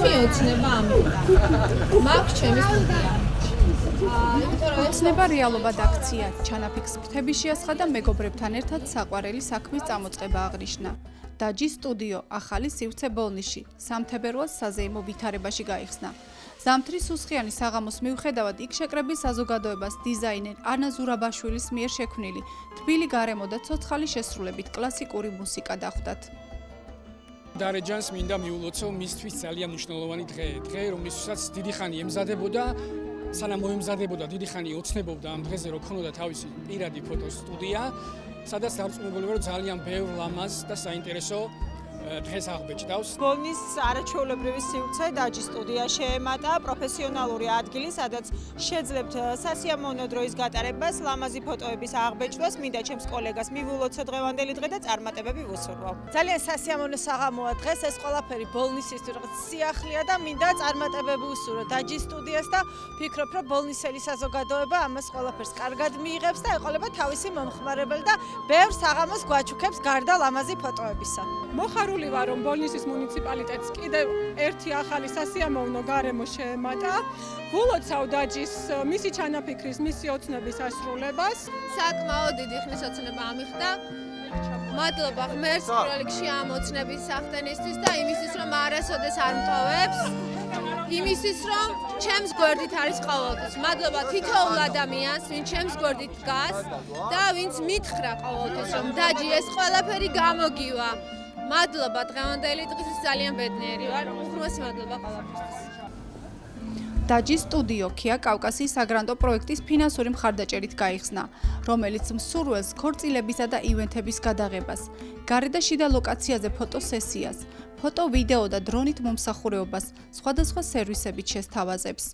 მიოცნება ამიტომ. მაქვს ჩემი სტუდია. ოცნება რეალობად აქცია ჩანაფიქს ფრთების შეასხა და მეგობრებთან ერთად საყვარელი საქმის წამოწყება აღნიშნა. დაჯის სტუდიო ახალი სივრცე ბოლნიში სამთებერვალს საზეიმო ვითარებაში გაიხსნა. ზამთრის სუსხიანი საღამოს მიუხედავად იქ შეკრებილ საზოგადოებას დიზაინერ ანა ზურაბაშვილის მიერ შექმნილი თბილი გარემო და ცოცხალი შესრულებით კლასიკური მუსიკა დახვდათ. დარეჯანს მინდა მიულოცო მისთვის ძალიან მნიშვნელოვანი დღე, რომლისთვისაც დიდი ხანი ემზადებოდა, სანამ მოემზადებოდა დიდი ხანი ოცნებობდა ამ დღეზე რომ ქონოდა თავისი პირადი ფოტოსტუდია, სადაც დარწმუნებული ვარ, რომ ძალიან ბევრ ლამაზ და საინტერესო დღეს აღბეჭდავს. ბოლნის არაჩვეულებრივი სივრცე დაჯის სტუდია შეემატა პროფესიონალური ადგილი, სადაც შეძლებთ სასიამოვნო დროის გატარებას, ლამაზი ფოტოების აღბეჭდას. მინდა ჩემს კოლეგას მივულოცო დღევანდელი დღე და წარმატებები ვუსურვო. ძალიან სასიამოვნო საღამოა დღეს, ეს ყველაფერი ბოლნისის რაღაც სიახლეა და მინდა წარმატებები ვუსურვო დაჯის სტუდიას და ვფიქრობ, რომ ბოლნისელი საზოგადოება ამას ყველაფერს კარგად მიიღებს და ეყოლება თავისი მომხმარებელი და ბევრ საღამოს გვაჩუქებს გარდა ლამაზი ფოტოებისა. მოხარული ვარ, რომ ბოლნისის მუნიციპალიტეტს კიდევ ერთი ახალი სასიამოვნო გარემო შეემატა. ვულოცავ დაჯის მისი ჩანაფიქრის, მისი ოცნების ასრულებას. საკმაოდ დიდი ხნის ოცნება ამიხდა. მადლობა ღმერთს პირველ რიგში ამ ოცნების სახდენისთვის და იმისთვის, რომ არასოდეს არ მტოვებს. იმისთვის, რომ ჩემს გვერდით არის ყოველთვის. მადლობა თითოეულ ადამიანს, ვინც ჩემს გვერდით დგას და ვინც მითხრა ყოველთვის, რომ დაჯი ეს ყველაფერი გამოგივა. მადლობა დღევანდელი დღისთვის ძალიან ბედნიერი ვარ. უღრმესი მადლობა ყველაფერთვის. დაჯის სტუდიო ქია კავკასიის საგრანტო პროექტის ფინანსური მხარდაჭერით გაიხსნა, რომელიც მსურველს ქორწილებისა და ივენთების გადაღებას, გარე და შიდა ლოკაციაზე ფოტოსესიას, ფოტო, ვიდეო და დრონით მომსახურეობას სხვადასხვა სერვისებით შესთავაზებს.